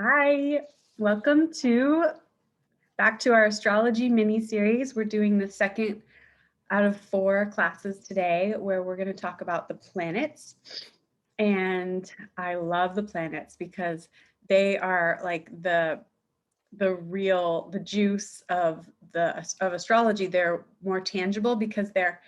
Hi, welcome back to our astrology mini-series. We're doing the second out of 4 classes today where we're going to talk about the planets. And I love the planets because they are like the juice of astrology. They're more tangible because they're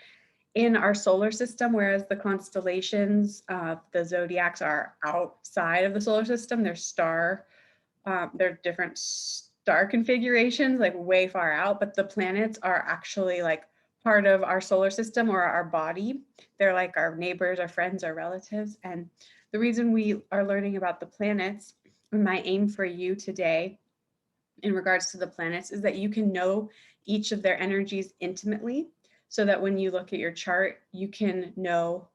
in our solar system, whereas the constellations, the zodiacs are outside of the solar system. They're different star configurations, like way far out, but the planets are actually like part of our solar system or our body. They're like our neighbors, our friends, our relatives. And the reason we are learning about the planets, and my aim for you today in regards to the planets, is that you can know each of their energies intimately, so that when you look at your chart, you can know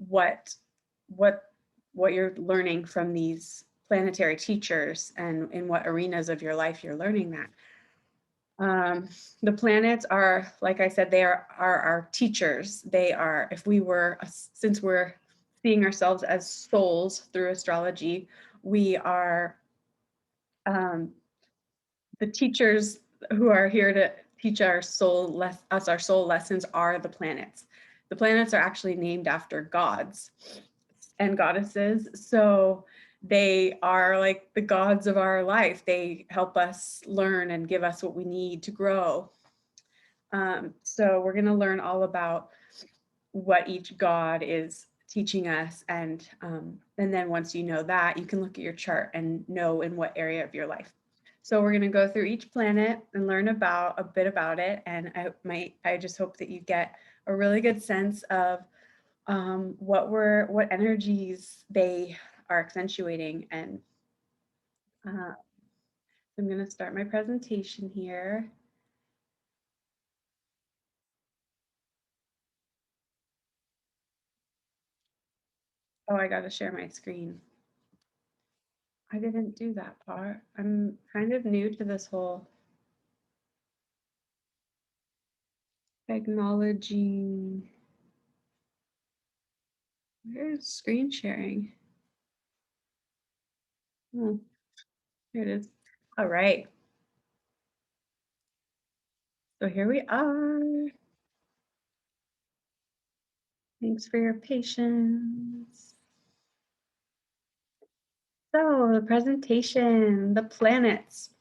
what you're learning from these planetary teachers and in what arenas of your life you're learning that. The planets are, like I said, they are our teachers. They are, since we're seeing ourselves as souls through astrology, we are the teachers who are here to teach our soul lessons are the planets. The planets are actually named after gods and goddesses. So they are like the gods of our life. They help us learn and give us what we need to grow. So we're going to learn all about what each god is teaching us. And then once you know that, you can look at your chart and know in what area of your life. So we're going to go through each planet and learn a bit about it. And I just hope that you get a really good sense of what energies they are accentuating. And I'm going to start my presentation here. Oh, I got to share my screen. I didn't do that part. I'm kind of new to this whole technology. Where's screen sharing? Oh, here it is. All right. So here we are. Thanks for your patience. So the presentation, the planets.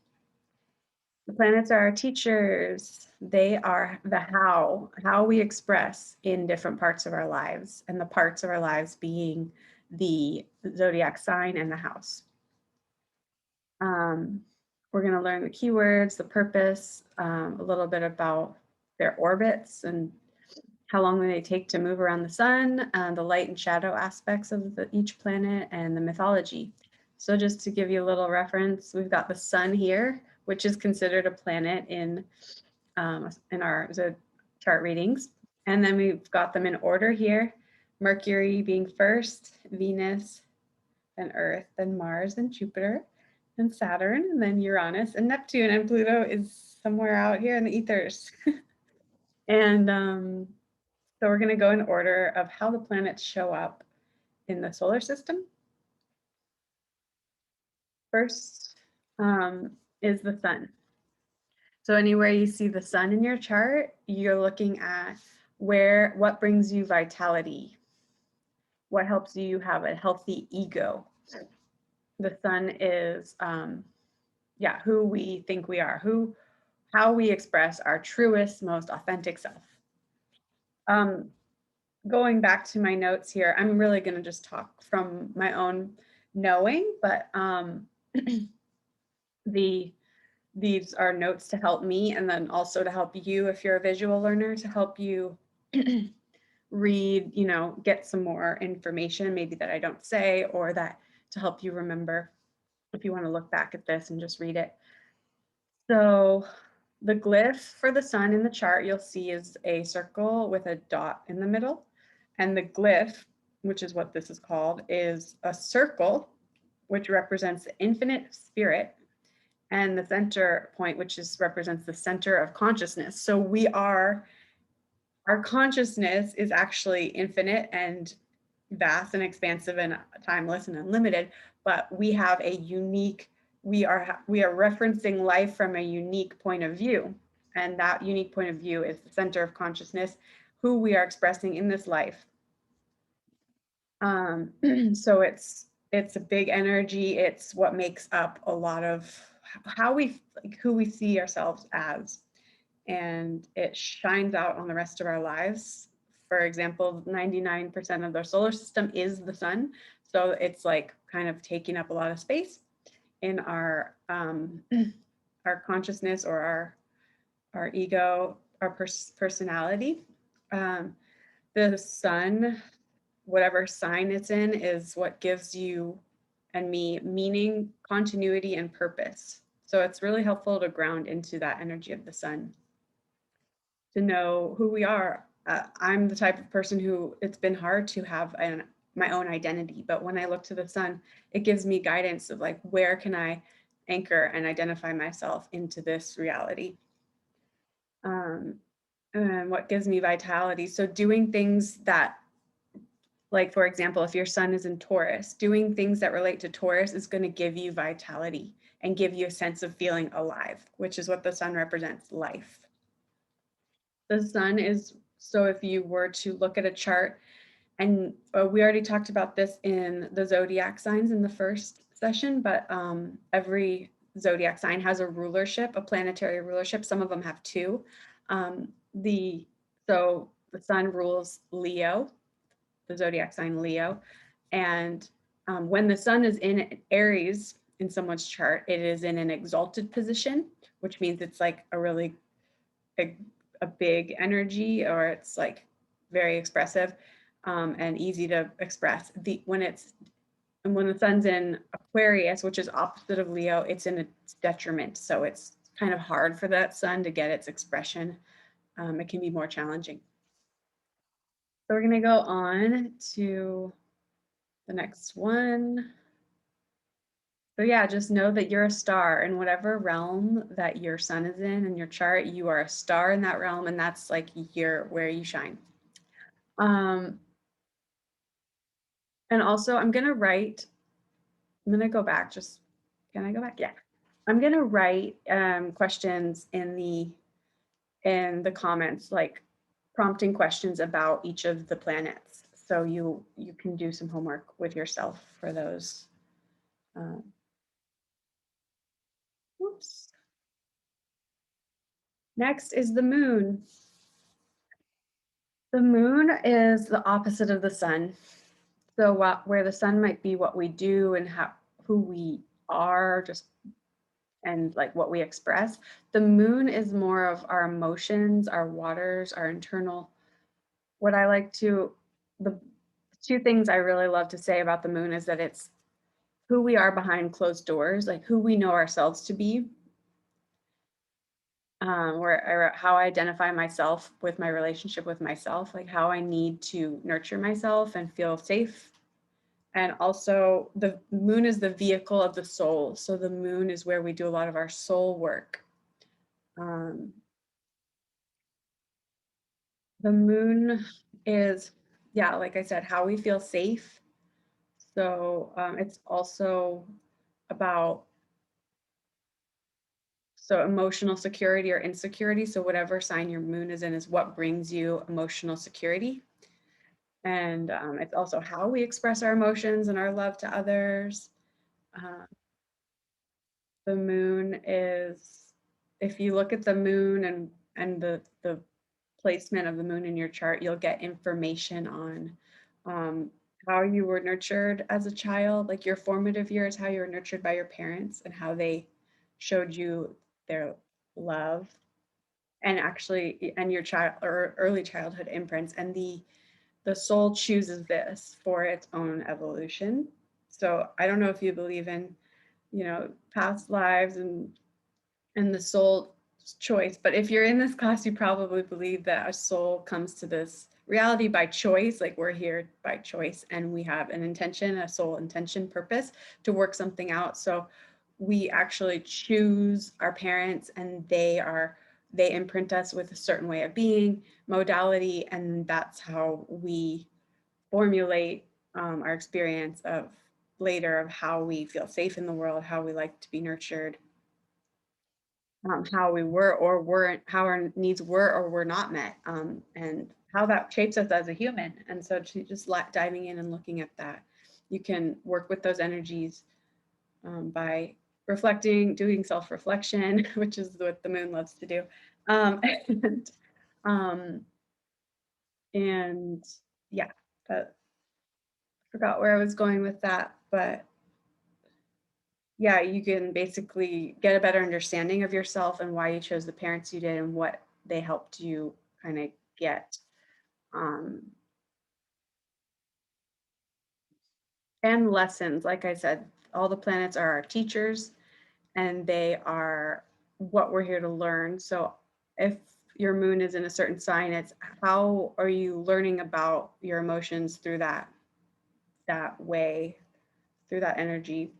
The planets are our teachers. They are the how we express in different parts of our lives, and the parts of our lives being the zodiac sign and the house. We're going to learn the keywords, the purpose, a little bit about their orbits and how long they take to move around the sun, the light and shadow aspects of each planet, and the mythology. So just to give you a little reference, we've got the sun here, which is considered a planet in our chart readings. And then we've got them in order here. Mercury being first, Venus, then Earth, then Mars, then Jupiter, and Saturn, and then Uranus and Neptune, and Pluto is somewhere out here in the ethers. And so we're going to go in order of how the planets show up in the solar system. First is the sun. So anywhere you see the sun in your chart, you're looking at what brings you vitality, what helps you have a healthy ego. The sun is, who we think we are, how we express our truest, most authentic self. Going back to my notes here, I'm really going to just talk from my own knowing, but these are notes to help me, and then also to help you if you're a visual learner, to help you read, get some more information maybe that I don't say, or that to help you remember if you want to look back at this and just read it. So the glyph for the sun in the chart you'll see is a circle with a dot in the middle. And the glyph, which is what this is called, is a circle, which represents the infinite spirit, and the center point, which represents the center of consciousness. So our consciousness is actually infinite and vast and expansive and timeless and unlimited, but we have a unique we are referencing life from a unique point of view. And that unique point of view is the center of consciousness, who we are expressing in this life. So it's a big energy. It's what makes up a lot of how we, like, who we see ourselves as, and it shines out on the rest of our lives. For example, 99% of the solar system is the sun, so it's like kind of taking up a lot of space in our our consciousness, or our ego, our personality. The sun, whatever sign it's in, is what gives you and me meaning, continuity, and purpose. So it's really helpful to ground into that energy of the sun, to know who we are. I'm the type of person who, it's been hard to have my own identity, but when I look to the sun, it gives me guidance of like, where can I anchor and identify myself into this reality? And what gives me vitality? So doing things that, like, for example, if your sun is in Taurus, doing things that relate to Taurus is going to give you vitality and give you a sense of feeling alive, which is what the sun represents, life. The sun is, so if you were to look at a chart, and we already talked about this in the zodiac signs in the first session, but every zodiac sign has a rulership, a planetary rulership. Some of them have two. So the sun rules Leo, the zodiac sign Leo, and when the sun is in Aries in someone's chart, it is in an exalted position, which means it's like a really a big energy, or it's like very expressive and easy to express. When the sun's in Aquarius, which is opposite of Leo, it's in its detriment. So it's kind of hard for that sun to get its expression. It can be more challenging. So we're going to go on to the next one. So yeah, just know that you're a star in whatever realm that your sun is in your chart. You are a star in that realm, and that's like where you shine. And also I'm going to go back. Can I go back? Yeah. I'm going to write questions in the comments, like prompting questions about each of the planets. So you can do some homework with yourself for those. Whoops. Next is the moon. The moon is the opposite of the sun. So where the sun might be what we do and who we are, just and like what we express, the moon is more of our emotions, our waters, our internal. The two things I really love to say about the moon is that it's who we are behind closed doors, like who we know ourselves to be, or how I identify myself with my relationship with myself, like how I need to nurture myself and feel safe. And also the moon is the vehicle of the soul. So the moon is where we do a lot of our soul work. The moon is, yeah, like I said, how we feel safe. So it's also about emotional security or insecurity. So whatever sign your moon is in is what brings you emotional security. And it's also how we express our emotions and our love to others. The moon is, if you look at the moon and the placement of the moon in your chart, you'll get information on how you were nurtured as a child, like your formative years, how you were nurtured by your parents and how they showed you their love, and actually, and your child or early childhood imprints. And the soul chooses this for its own evolution. So I don't know if you believe in, past lives and the soul choice, but if you're in this class, you probably believe that a soul comes to this reality by choice, like we're here by choice and we have an intention, a soul intention, purpose to work something out. So we actually choose our parents, and they imprint us with a certain way of being, modality, and that's how we formulate our experience of later of how we feel safe in the world, how we like to be nurtured, how we were or weren't, how our needs were or were not met, and how that shapes us as a human. And so to just diving in and looking at that, you can work with those energies by reflecting, doing self-reflection, which is what the moon loves to do. And, um, and yeah, that, forgot where I was going with that, but yeah, you can basically get a better understanding of yourself and why you chose the parents you did and what they helped you kind of get. Um, and lessons, like I said, all the planets are our teachers and they are what we're here to learn. So if your moon is in a certain sign, it's how are you learning about your emotions through that way, through that energy,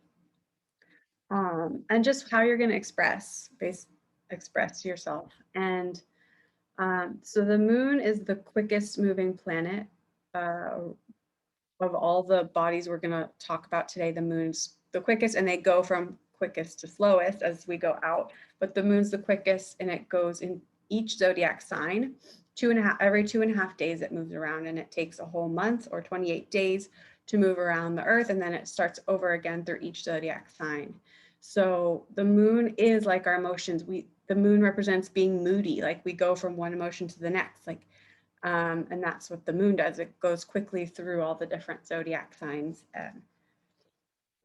and just how you're going to express yourself. And so the moon is the quickest moving planet uh, of all the bodies we're going to talk about today. The moon's the quickest, and they go from quickest to slowest as we go out. But the moon's the quickest, and it goes in each zodiac sign. Every 2.5 days it moves around, and it takes a whole month or 28 days to move around the earth, and then it starts over again through each zodiac sign. So the moon is like our emotions. The moon represents being moody, like we go from one emotion to the next, like and that's what the moon does. It goes quickly through all the different zodiac signs and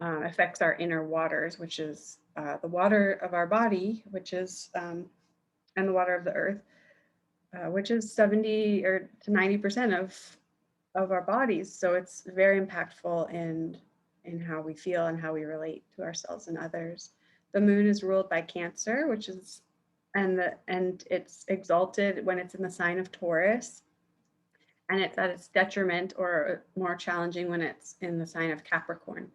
affects our inner waters, which is the water of our body, which is, and the water of the earth, which is 70 or to 90% of our bodies. So it's very impactful in how we feel and how we relate to ourselves and others. The moon is ruled by Cancer, which is, and it's exalted when it's in the sign of Taurus, and it's at its detriment or more challenging when it's in the sign of Capricorn.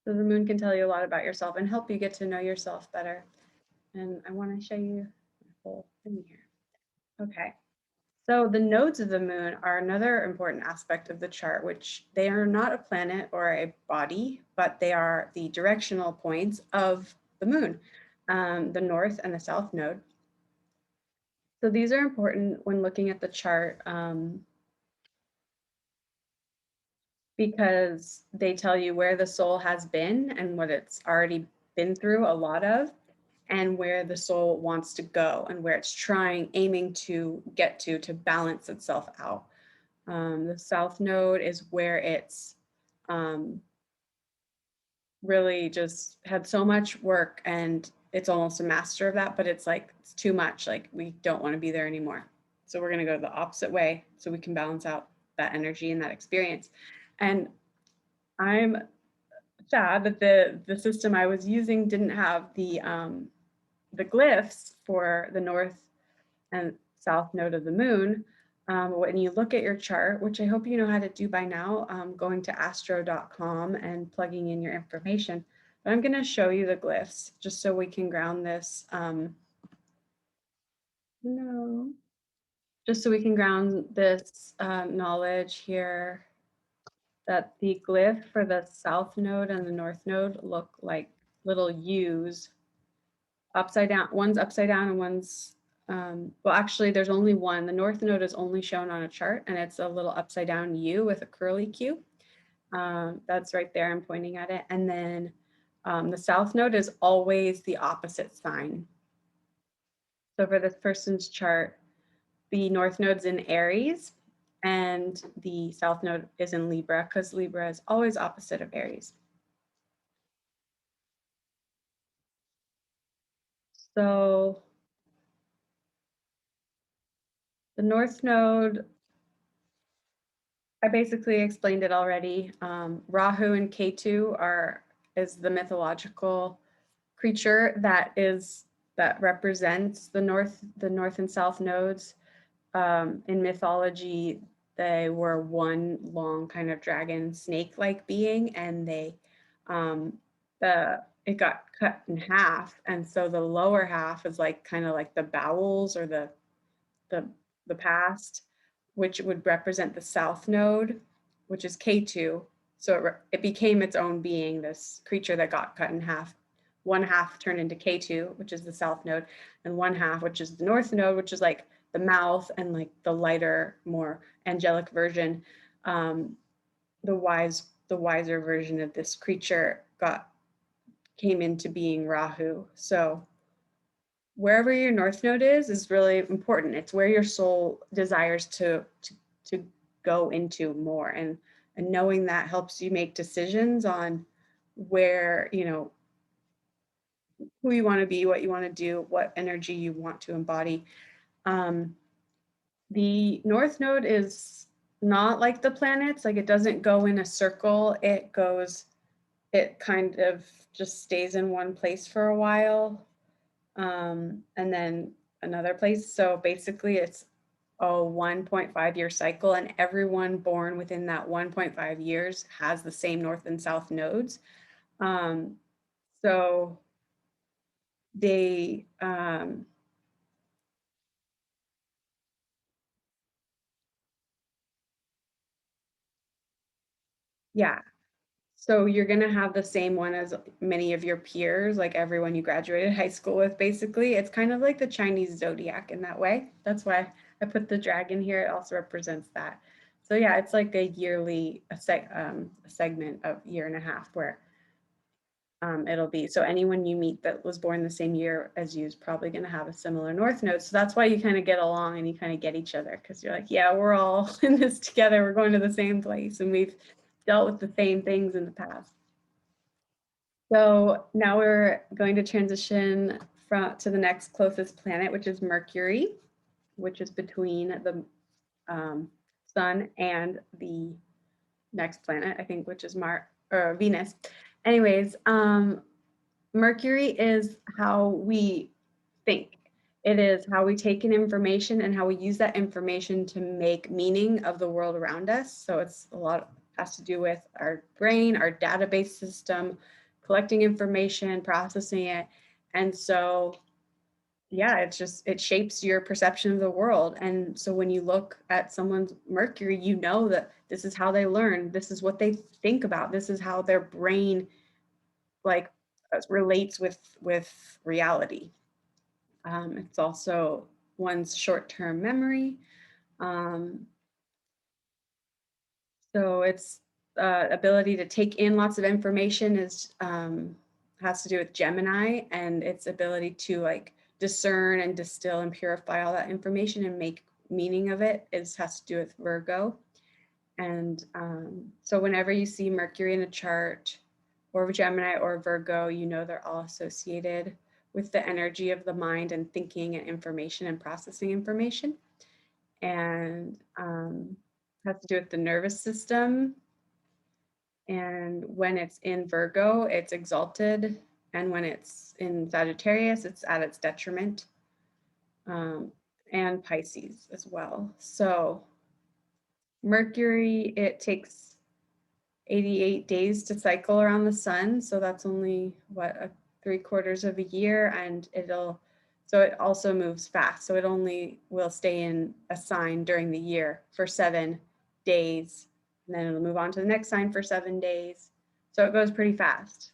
So the moon can tell you a lot about yourself and help you get to know yourself better. And I want to show you the whole thing here. Okay. So the nodes of the moon are another important aspect of the chart, which they are not a planet or a body, but they are the directional points of the moon, the north and the south node. So these are important when looking at the chart. Because they tell you where the soul has been and what it's already been through a lot of, and where the soul wants to go and where it's aiming to get to balance itself out. The South Node is where it's um, really just had so much work and it's almost a master of that, but it's like, it's too much. Like, we don't want to be there anymore. So we're going to go the opposite way so we can balance out that energy and that experience. And I'm sad that the system I was using didn't have the glyphs for the north and south node of the moon. When you look at your chart, which I hope you know how to do by now, going to astro.com and plugging in your information. But I'm going to show you the glyphs just so we can ground this. No, just so we can ground this knowledge here, that the glyph for the south node and the north node look like little U's upside down. One's upside down and one's, well, actually there's only one. The north node is only shown on a chart and it's a little upside down U with a curly Q. That's right there, I'm pointing at it. And then the south node is always the opposite sign. So for this person's chart, the north node's in Aries and the south node is in Libra, because Libra is always opposite of Aries. So the north node, I basically explained it already. Rahu and Ketu is the mythological creature that represents the north and south nodes. In mythology, they were one long kind of dragon snake-like being, and it got cut in half, and so the lower half is like kind of like the bowels or the the past, which would represent the south node, which is K2. So it became its own being, this creature that got cut in half. One half turned into K2, which is the south node, and one half, which is the north node, which is like the mouth and like the lighter, more angelic version. The wiser version of this creature came into being Rahu. So wherever your north node is really important. It's where your soul desires to go into more, and knowing that helps you make decisions on where, you know, who you want to be, what you want to do, what energy you want to embody. The north node is not like the planets, like it doesn't go in a circle. It kind of just stays in one place for a while, and then another place. So basically it's a 1.5-year cycle, and everyone born within that 1.5 years has the same north and south nodes. So they, yeah. So you're going to have the same one as many of your peers, like everyone you graduated high school with, basically. It's kind of like the Chinese zodiac in that way. That's why I put the dragon here. It also represents that. So yeah, it's like a yearly a segment of year and a half where it'll be. So anyone you meet that was born the same year as you is probably going to have a similar north node. So that's why you kind of get along and you kind of get each other, because you're like, yeah, we're all in this together. We're going to the same place and we've dealt with the same things in the past. So now we're going to transition to the next closest planet, which is Mercury, which is between the sun and the next planet, I think, which is Venus. Anyways, Mercury is how we think. It is how we take in information and how we use that information to make meaning of the world around us. So it's a lot has to do with our brain, our database system, collecting information, processing it. And so, yeah, it shapes your perception of the world. And so when you look at someone's Mercury, you know that this is how they learn, this is what they think about, this is how their brain like relates with reality. It's also one's short-term memory. Um, so its ability to take in lots of information has to do with Gemini, and its ability to like discern and distill and purify all that information and make meaning of it has to do with Virgo. And so whenever you see Mercury in a chart, or Gemini or Virgo, you know they're all associated with the energy of the mind and thinking and information and processing information. And has to do with the nervous system. And when it's in Virgo, it's exalted. And when it's in Sagittarius, it's at its detriment. And Pisces as well. So Mercury, it takes 88 days to cycle around the sun. So that's only what, 3/4 of a year. And so it also moves fast. So it only will stay in a sign during the year for 7 days. And then it'll move on to the next sign for 7 days. So it goes pretty fast.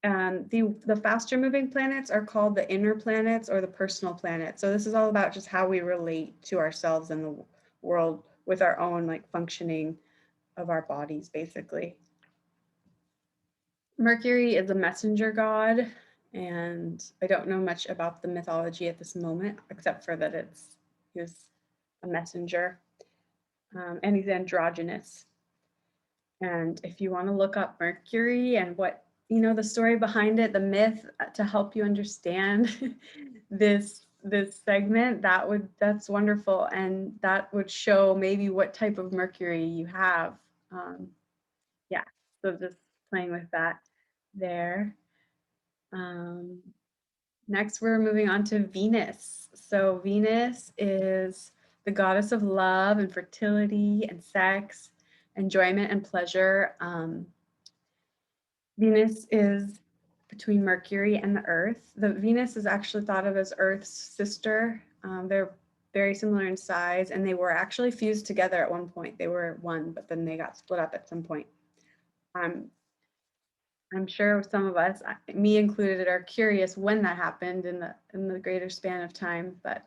The faster moving planets are called the inner planets or the personal planets. So this is all about just how we relate to ourselves and the world with our own like functioning of our bodies, basically. Mercury is a messenger god, and I don't know much about the mythology at this moment, except for that he's a messenger, and he's androgynous. And if you want to look up Mercury and what, you know, the story behind it, the myth to help you understand this segment, that's wonderful. And that would show maybe what type of Mercury you have. Yeah, so just playing with that there. Next, we're moving on to Venus. So Venus is the goddess of love and fertility and sex, enjoyment and pleasure. Venus is between Mercury and the Earth. The Venus is actually thought of as Earth's sister. They're very similar in size, and they were actually fused together at one point. They were one, but then they got split up at some point. I'm sure some of us, me included, are curious when that happened in the greater span of time. But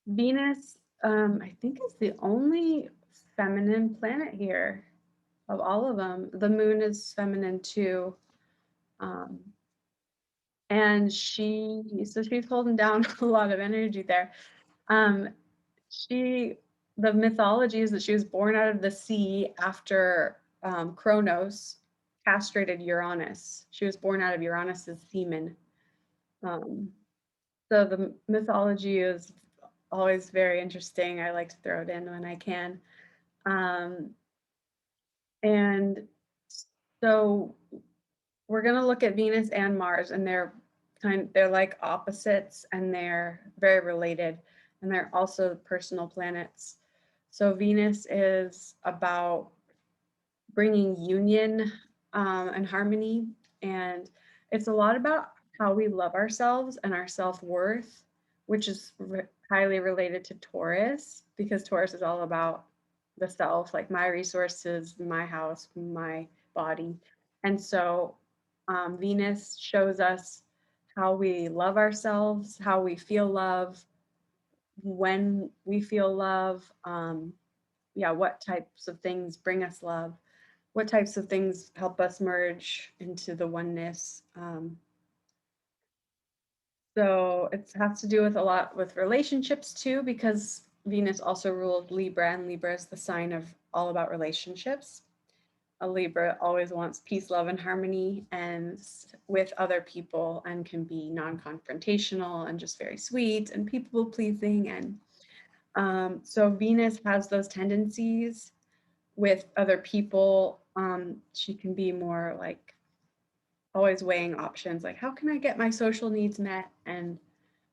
Venus, I think, is the only feminine planet here of all of them. The moon is feminine too. And so she's holding down a lot of energy there. Um, the mythology is that she was born out of the sea after Kronos castrated Uranus. She was born out of Uranus's semen. Um, so the mythology is always very interesting. I like to throw it in when I can. Um, and so we're going to look at Venus and Mars, and they're like opposites, and they're very related, and they're also personal planets. So Venus is about bringing union and harmony, and it's a lot about how we love ourselves and our self-worth, which is highly related to Taurus, because Taurus is all about the self, like my resources, my house, my body. And so Venus shows us how we love ourselves, how we feel love, when we feel love, what types of things bring us love, what types of things help us merge into the oneness. So it has to do with a lot with relationships too, because Venus also ruled Libra, and Libra is the sign of all about relationships. A Libra always wants peace, love, and harmony, and with other people, and can be non-confrontational and just very sweet and people pleasing. And so Venus has those tendencies with other people. She can be more like always weighing options, like how can I get my social needs met? And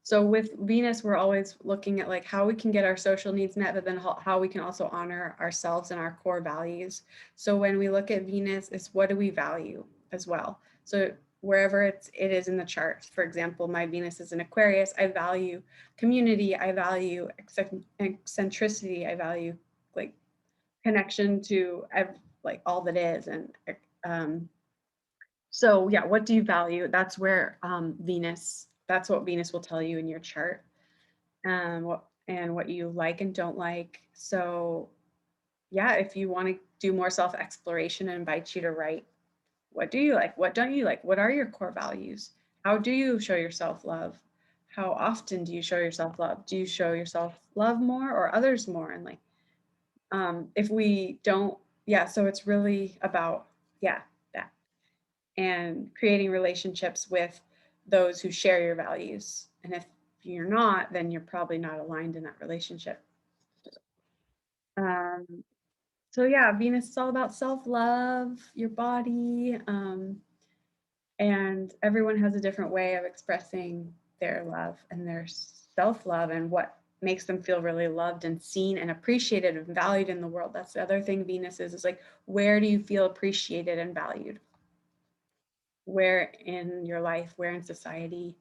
so with Venus, we're always looking at like how we can get our social needs met, but then how we can also honor ourselves and our core values. So when we look at Venus, it's what do we value as well? So wherever it is in the chart, for example, my Venus is in Aquarius, I value community, I value eccentricity, I value like connection to like all that is. And so yeah, what do you value? That's where that's what Venus will tell you in your chart. What you like and don't like. So yeah, if you want to do more self-exploration, I invite you to write, what do you like? What don't you like? What are your core values? How do you show yourself love? How often do you show yourself love? Do you show yourself love more or others more? And like, if we don't, yeah, so it's really about, yeah, that. And creating relationships with those who share your values. And if you're not, then you're probably not aligned in that relationship. Um, so yeah, Venus is all about self-love, your body, and everyone has a different way of expressing their love and their self-love and what makes them feel really loved and seen and appreciated and valued in the world. That's the other thing Venus is like, where do you feel appreciated and valued? Where in your life, where in society?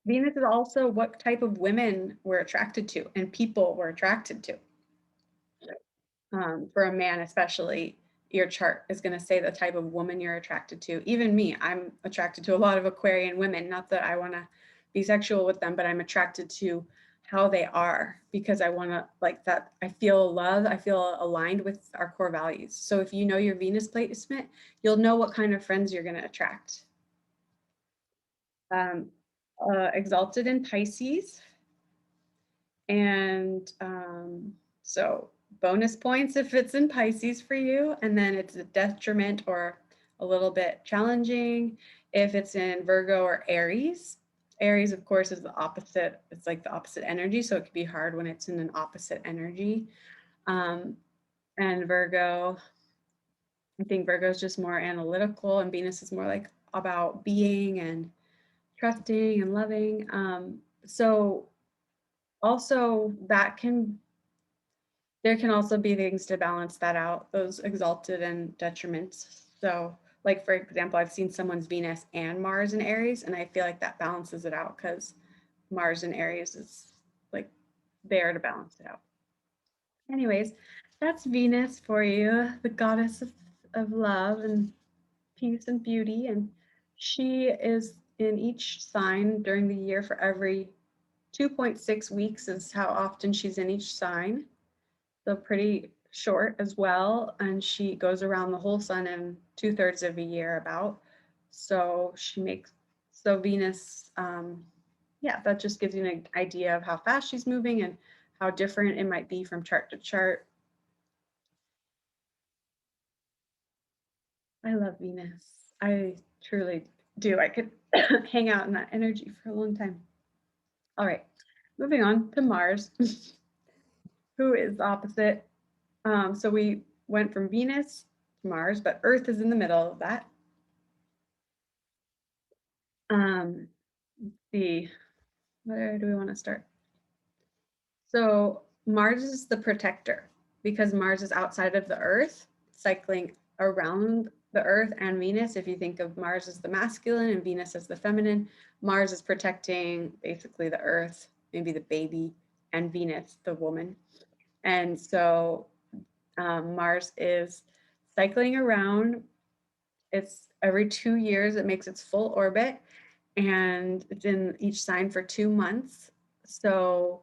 Venus is also what type of women we're attracted to and people we're attracted to. For a man, especially, your chart is going to say the type of woman you're attracted to. Even me, I'm attracted to a lot of Aquarian women. Not that I want to be sexual with them, but I'm attracted to how they are because I want to like that. I feel love. I feel aligned with our core values. So if you know your Venus placement, you'll know what kind of friends you're going to attract. Exalted in Pisces. And so bonus points if it's in Pisces for you, and then it's a detriment or a little bit challenging if it's in Virgo or Aries. Aries, of course, is the opposite. It's like the opposite energy, so it can be hard when it's in an opposite energy. And Virgo, I think Virgo is just more analytical, and Venus is more like about being and trusting and loving. So also there can also be things to balance that out, those exalted and detriments. So, like for example, I've seen someone's Venus and Mars in Aries, and I feel like that balances it out because Mars in Aries is like there to balance it out. Anyways, that's Venus for you, the goddess of love and peace and beauty. And she is in each sign during the year for every 2.6 weeks, is how often she's in each sign. So pretty short as well. And she goes around the whole sun in 2/3 of a year about. So she makes, so Venus, yeah, that just gives you an idea of how fast she's moving and how different it might be from chart to chart. I love Venus. I truly do. I could hang out in that energy for a long time. All right, moving on to Mars, who is opposite. So we went from Venus to Mars, but Earth is in the middle of that. Let's see, where do we want to start? So Mars is the protector because Mars is outside of the Earth, cycling around the Earth and Venus. If you think of Mars as the masculine and Venus as the feminine, Mars is protecting basically the Earth, maybe the baby, and Venus, the woman. And so Mars is cycling around. It's every 2 years, it makes its full orbit, and it's in each sign for 2 months. So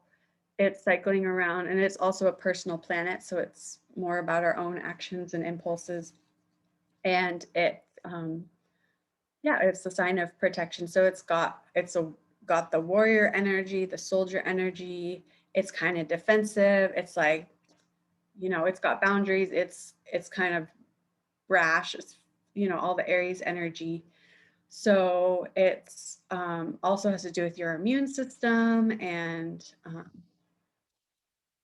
it's cycling around, and it's also a personal planet, so it's more about our own actions and impulses. And yeah, it's a sign of protection. So got the warrior energy, the soldier energy. It's kind of defensive. It's like, it's got boundaries. It's kind of brash. It's, all the Aries energy. So it's also has to do with your immune system and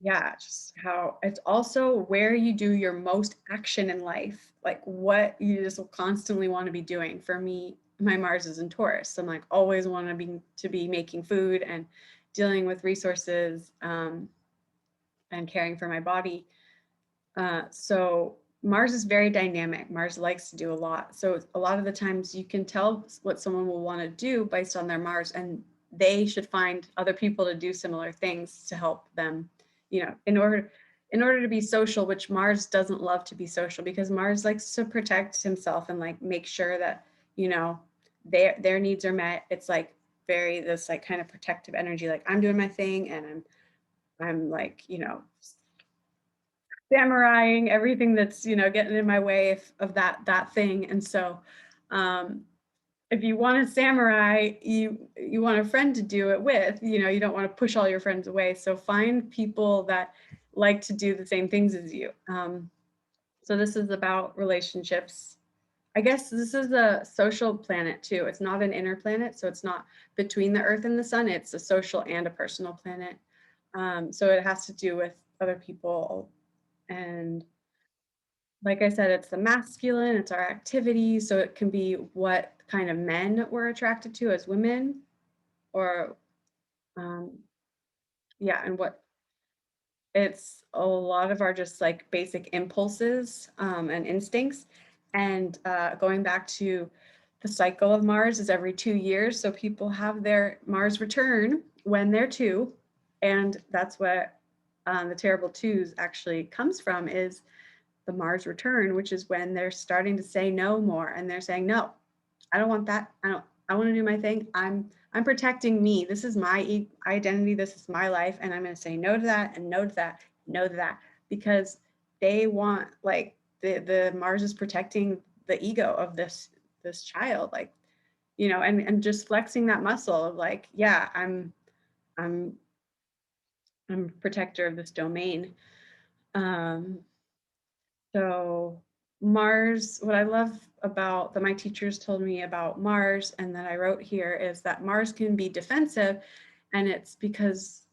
yeah, just how it's also where you do your most action in life, like what you just constantly want to be doing. For me, my Mars is in Taurus. So I'm like always want to be making food and dealing with resources and caring for my body. So Mars is very dynamic. Mars likes to do a lot. So a lot of the times you can tell what someone will want to do based on their Mars, and they should find other people to do similar things to help them, in order to be social, which Mars doesn't love to be social because Mars likes to protect himself and like make sure that, their needs are met. It's like very this like kind of protective energy, like I'm doing my thing and I'm like, samuraiing everything that's getting in my way of that thing. And so um if you want to samurai, you want a friend to do it with, you don't want to push all your friends away, so find people that like to do the same things as you. So this is about relationships. I guess this is a social planet too. It's not an inner planet, so it's not between the earth and the sun. It's a social and a personal planet. So it has to do with other people. And like I said, it's the masculine, it's our activity. So it can be what kind of men we're attracted to as women, or um, yeah, and what it's a lot of our just like basic impulses and instincts. And going back to the cycle of Mars is every 2 years. So people have their Mars return when they're two. And that's what the terrible twos actually comes from, is the Mars return, which is when they're starting to say no more, and they're saying, no, I don't want that. I want to do my thing. I'm protecting me. This is my identity. This is my life. And I'm going to say no to that and no to that, no to that, because they want, like, the Mars is protecting the ego of this child, like, and just flexing that muscle of like, yeah, I'm I'm protector of this domain. Um, So Mars, what I love about that my teachers told me about Mars and that I wrote here is that Mars can be defensive, and it's because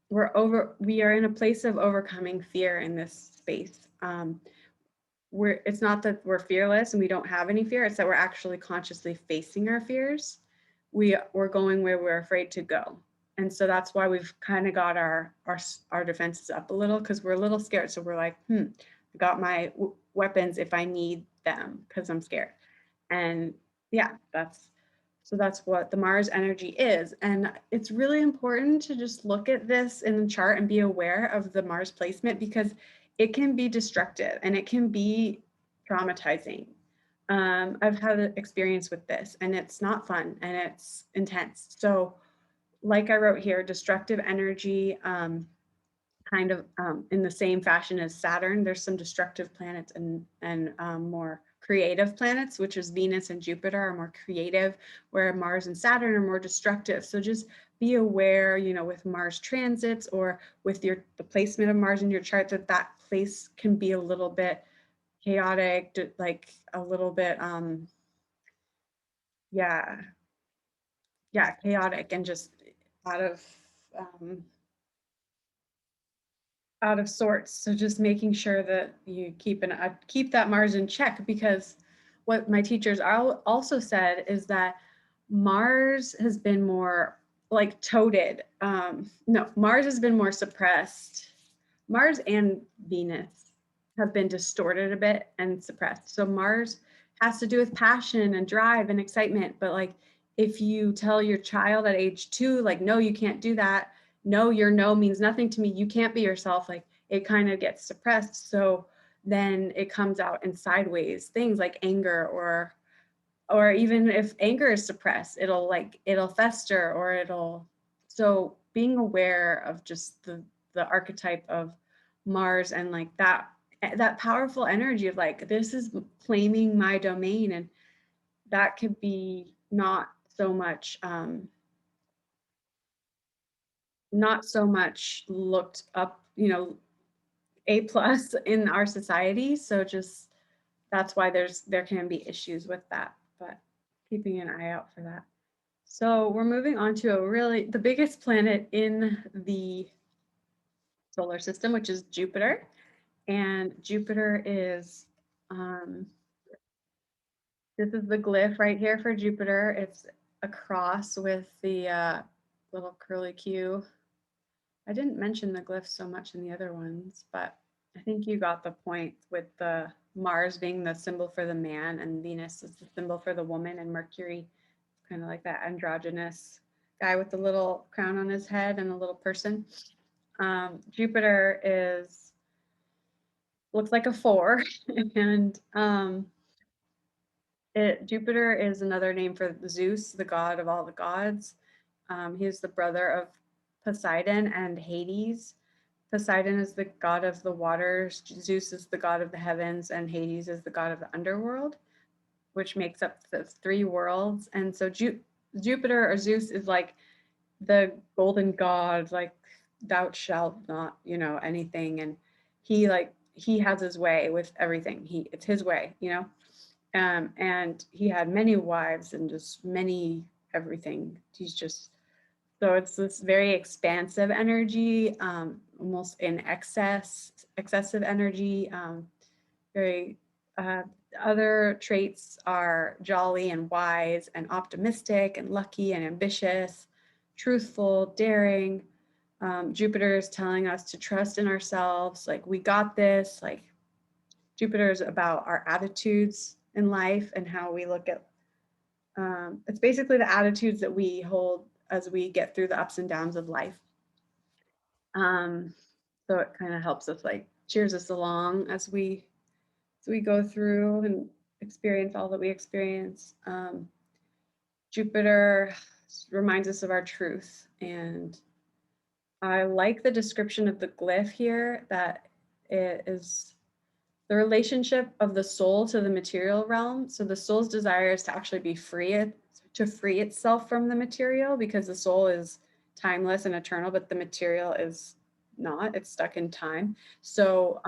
we are in a place of overcoming fear in this space. It's not that we're fearless and we don't have any fear, it's that we're actually consciously facing our fears. We're going where we're afraid to go. And so that's why we've kind of got our defenses up a little, because we're a little scared. So we're like, I got my weapons if I need them because I'm scared. And yeah, that's what the Mars energy is. And it's really important to just look at this in the chart and be aware of the Mars placement because it can be destructive and it can be traumatizing. I've had an experience with this and it's not fun and it's intense. So, like I wrote here, destructive energy, kind of in the same fashion as Saturn. There's some destructive planets and more creative planets, which is Venus and Jupiter are more creative, where Mars and Saturn are more destructive. So just be aware, with Mars transits or with the placement of Mars in your chart, that place can be a little bit chaotic, like a little bit, yeah, yeah, chaotic and just out of um, out of sorts. So just making sure that you keep that Mars in check, because what my teachers also said is that Mars has been more like toted. No, Mars has been more suppressed. Mars and Venus have been distorted a bit and suppressed. So Mars has to do with passion and drive and excitement. But like if you tell your child at age 2, like, no, you can't do that. No, your no means nothing to me. You can't be yourself. Like it kind of gets suppressed. So then it comes out in sideways things like anger, or even if anger is suppressed, it'll fester, or so being aware of just the archetype of Mars and like that powerful energy of like, this is claiming my domain, and that could be not so much looked up, A plus in our society. So just that's why there can be issues with that, but keeping an eye out for that. So we're moving on to the biggest planet in the solar system, which is Jupiter. And Jupiter is, this is the glyph right here for Jupiter. It's a cross with the little curly Q. I didn't mention the glyphs so much in the other ones, but I think you got the point with the Mars being the symbol for the man and Venus is the symbol for the woman, and Mercury, kind of like that androgynous guy with the little crown on his head and a little person. Jupiter looks like a 4, and Jupiter is another name for Zeus, the god of all the gods. He is the brother of Poseidon and Hades. Poseidon is the god of the waters, Zeus is the god of the heavens, and Hades is the god of the underworld, which makes up the 3 worlds. And so Jupiter or Zeus is like the golden god, like thou shalt not, anything. And he has his way with everything. It's his way, and he had many wives and just many everything. So it's this very expansive energy, almost in excessive energy. Very other traits are jolly and wise and optimistic and lucky and ambitious, truthful, daring. Jupiter is telling us to trust in ourselves, like we got this. Like Jupiter is about our attitudes in life and how we look at. It's basically the attitudes that we hold as we get through the ups and downs of life. Um, so it kind of helps us, like cheers us along as we go through and experience all that we experience. Jupiter reminds us of our truth. And I like the description of the glyph here, that it is the relationship of the soul to the material realm. So the soul's desire is to actually be free, to free itself from the material, because the soul is timeless and eternal, but the material is not, it's stuck in time. So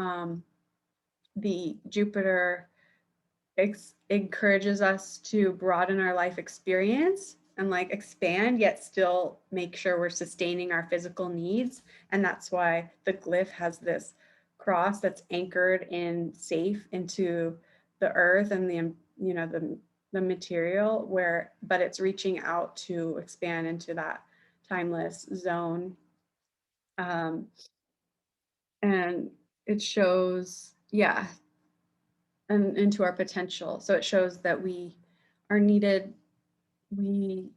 the Jupiter encourages us to broaden our life experience and like expand, yet still make sure we're sustaining our physical needs. And that's why the glyph has this cross that's anchored in safe into the earth and the material, but it's reaching out to expand into that timeless zone. And it shows, yeah, and into our potential. So it shows that we are needed. We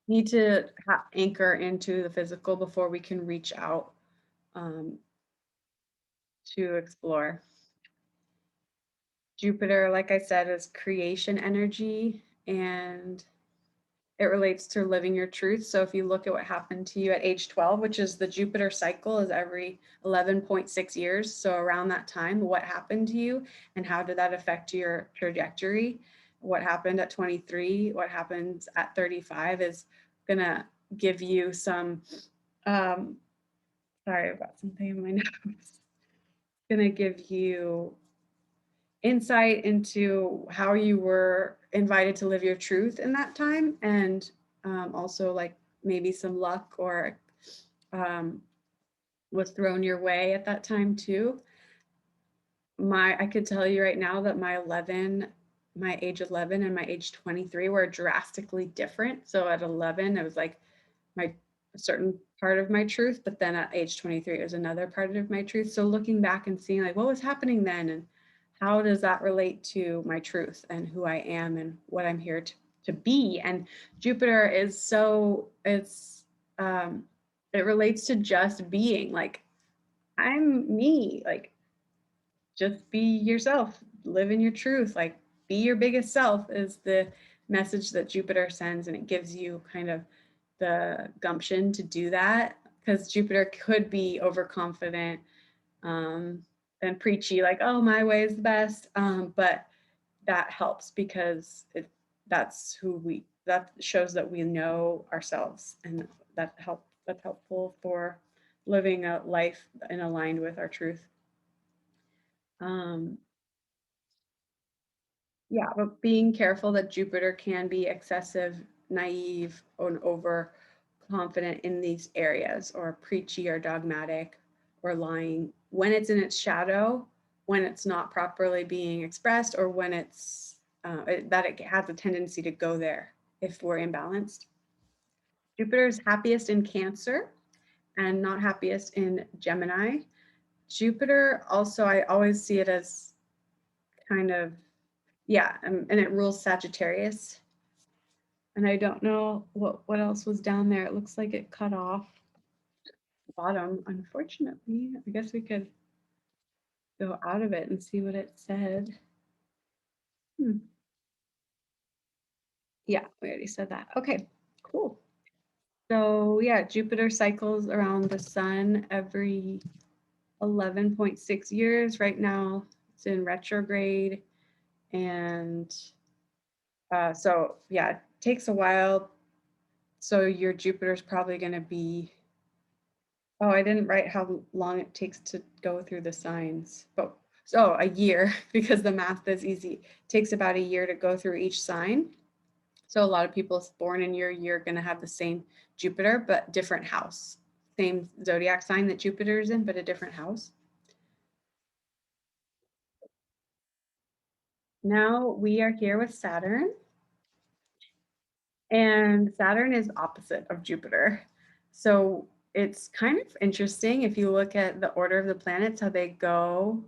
need to anchor into the physical before we can reach out um, to explore. Jupiter, like I said, is creation energy, and it relates to living your truth. So if you look at what happened to you at age 12, which is the Jupiter cycle is every 11.6 years. So around that time, what happened to you and how did that affect your trajectory? What happened at 23, what happens at 35 is gonna give you some, sorry, I've got something in my nose. Gonna give you insight into how you were invited to live your truth in that time, and also like maybe some luck or um, was thrown your way at that time too. I could tell you right now that my age 11 and my age 23 were drastically different. So at 11, it was like my a certain part of my truth, but then at age 23, it was another part of my truth. So looking back and seeing like what was happening then and how does that relate to my truth and who I am and what I'm here to be. And Jupiter is um, it relates to just being like, I'm me, like just be yourself, live in your truth, like be your biggest self is the message that Jupiter sends. And it gives you kind of the gumption to do that because Jupiter could be overconfident um, and preachy, like, oh, my way is the best. But that helps because that shows that we know ourselves and that's helpful for living a life in aligned with our truth. Um, Yeah, but being careful that Jupiter can be excessive, naive, or overconfident in these areas, or preachy or dogmatic or lying when it's in its shadow, when it's not properly being expressed, or when that it has a tendency to go there if we're imbalanced. Jupiter is happiest in Cancer and not happiest in Gemini. Jupiter also, I always see it as kind of, yeah, and it rules Sagittarius. And I don't know what else was down there. It looks like it cut off the bottom, unfortunately. I guess we could go out of it and see what it said. Hmm. Yeah, we already said that. Okay, cool. So yeah, Jupiter cycles around the sun every 11.6 years. Right now, it's in retrograde. And so yeah, it takes a while. So your Jupiter's probably going to be, oh, I didn't write how long it takes to go through the signs, but so a year because the math is easy. It takes about a year to go through each sign. So a lot of people born in your year are going to have the same Jupiter, but different house. Same zodiac sign that Jupiter is in, but a different house. Now we are here with Saturn, and Saturn is opposite of Jupiter. So it's kind of interesting if you look at the order of the planets, how they go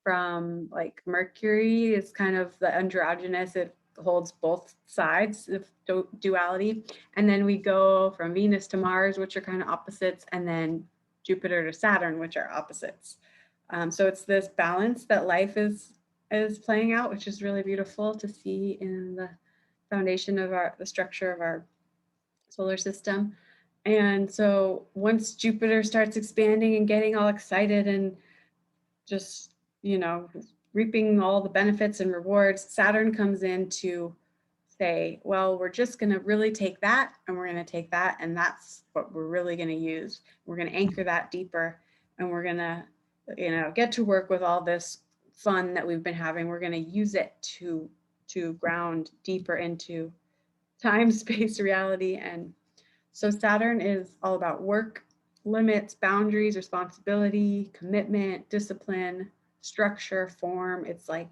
from like Mercury is kind of the androgynous, it holds both sides of duality. And then we go from Venus to Mars, which are kind of opposites, and then Jupiter to Saturn, which are opposites. So it's this balance that life is playing out, which is really beautiful to see in the foundation of the structure of our solar system. And so once Jupiter starts expanding and getting all excited and just, reaping all the benefits and rewards, Saturn comes in to say, well, we're just going to really take that and we're going to take that. And that's what we're really going to use. We're going to anchor that deeper and we're going to, get to work with all this fun that we've been having. We're going to use it to ground deeper into time, space, reality. And so Saturn is all about work, limits, boundaries, responsibility, commitment, discipline, structure, form. It's like,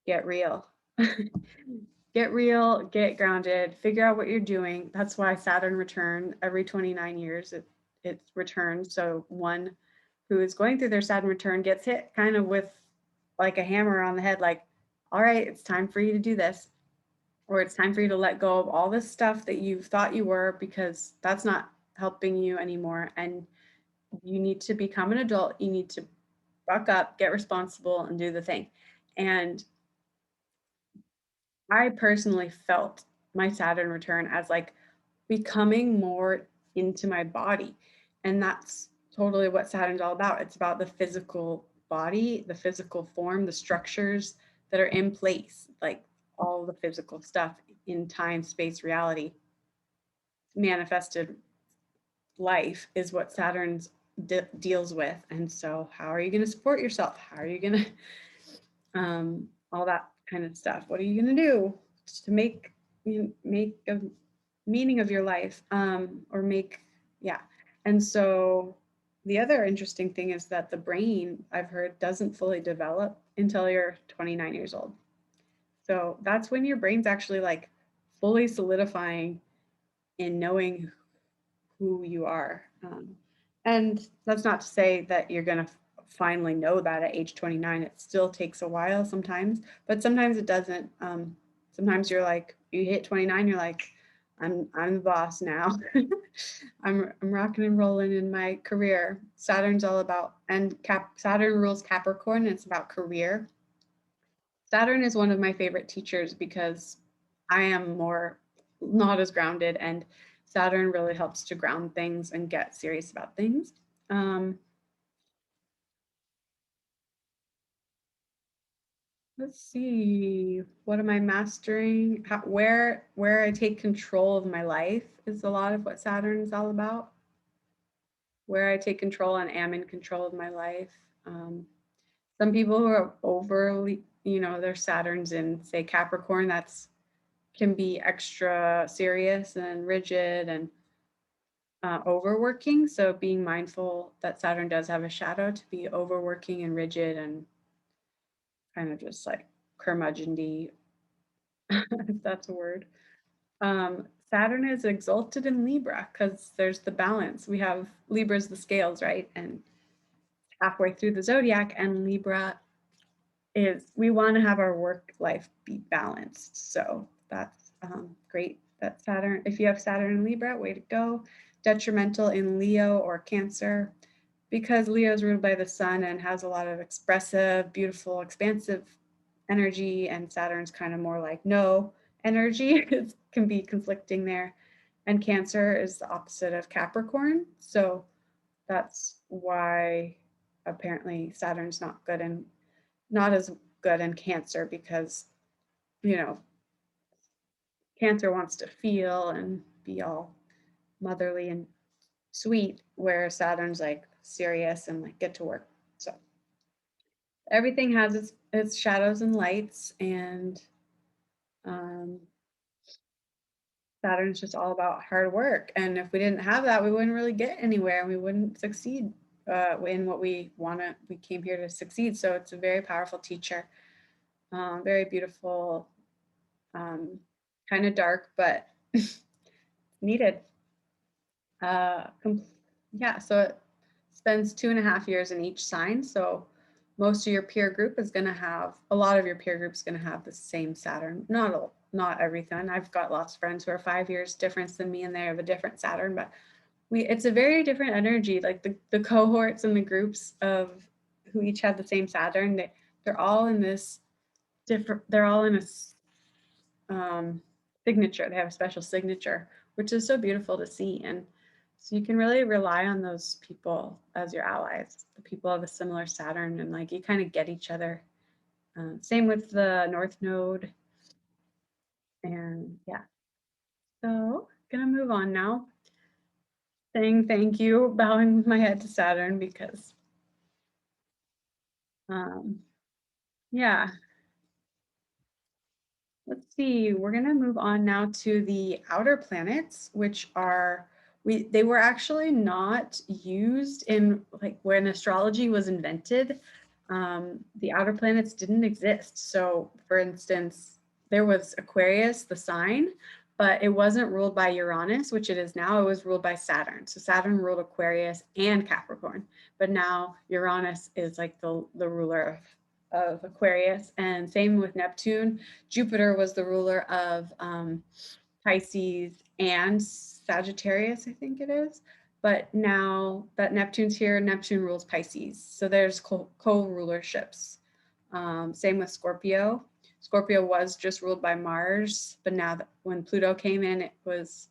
get real. Get real, get grounded, figure out what you're doing. That's why Saturn return every 29 years. It returns. So one who is going through their Saturn return gets hit kind of with like a hammer on the head, like, all right, it's time for you to do this, or it's time for you to let go of all this stuff that you thought you were, because that's not helping you anymore. And you need to become an adult. You need to buck up, get responsible, and do the thing. And I personally felt my Saturn return as like becoming more into my body. And that's totally what Saturn's all about. It's about the physical body, the physical form, the structures that are in place, like all the physical stuff in time, space, reality. Manifested life is what Saturn's deals with. And so, how are you going to support yourself? How are you going to all that kind of stuff. What are you going to do to make a meaning of your life, or make, yeah. And so the other interesting thing is that the brain, I've heard, doesn't fully develop until you're 29 years old. So that's when your brain's actually like fully solidifying in knowing who you are. And that's not to say that you're going to finally know that at age 29. It still takes a while sometimes, but sometimes it doesn't. Sometimes you're like, you hit 29, you're like, I'm the boss now. I'm rocking and rolling in my career. Saturn's all about, and Saturn rules Capricorn, and it's about career. Saturn is one of my favorite teachers because I am more not as grounded, and Saturn really helps to ground things and get serious about things. Um, let's see, what am I mastering? Where I take control of my life is a lot of what Saturn is all about. Where I take control and am in control of my life. Some people who are overly, their Saturn's in, say, Capricorn, that's can be extra serious and rigid and overworking. So being mindful that Saturn does have a shadow to be overworking and rigid and kind of just like curmudgeonly, if that's a word. Saturn is exalted in Libra because there's the balance. We have Libra's the scales, right? And halfway through the zodiac, and Libra is, we want to have our work life be balanced. So that's great. That Saturn, if you have Saturn in Libra, way to go. Detrimental in Leo or Cancer, because Leo is ruled by the sun and has a lot of expressive, beautiful, expansive energy, and Saturn's kind of more like no energy. It can be conflicting there. And Cancer is the opposite of Capricorn. So that's why apparently Saturn's not as good in Cancer, because, you know, Cancer wants to feel and be all motherly and sweet, where Saturn's like serious and like get to work. So everything has its shadows and lights, and um, Saturn's just all about hard work. And if we didn't have that, we wouldn't really get anywhere, and we wouldn't succeed in what we want to. We came here to succeed. So it's a very powerful teacher, very beautiful, kind of dark, but needed. Uh, yeah, so it spends 2.5 years in each sign. So most of your peer group is going to have, a lot of your peer group is going to have the same Saturn. Not everything. I've got lots of friends who are 5 years difference than me, and they have a different Saturn, but it's a very different energy. Like the cohorts and the groups of who each have the same Saturn, they're all in this different, they're all in a signature. They have a special signature, which is so beautiful to see. And so you can really rely on those people as your allies, the people of a similar Saturn, and like you kind of get each other. Same with the North Node. And yeah, so gonna move on now. Saying thank you, bowing my head to Saturn, because um, yeah, let's see, we're going to move on now to the outer planets, which are, they were actually not used in, like, when astrology was invented. The outer planets didn't exist. So for instance, there was Aquarius, the sign, but it wasn't ruled by Uranus, which it is now. It was ruled by Saturn. So Saturn ruled Aquarius and Capricorn, but now Uranus is like the ruler of Aquarius, and same with Neptune. Jupiter was the ruler of Pisces and Sagittarius, I think it is. But now that Neptune's here, Neptune rules Pisces. So there's co-rulerships. Same with Scorpio. Scorpio was just ruled by Mars, but now that when Pluto came in, it was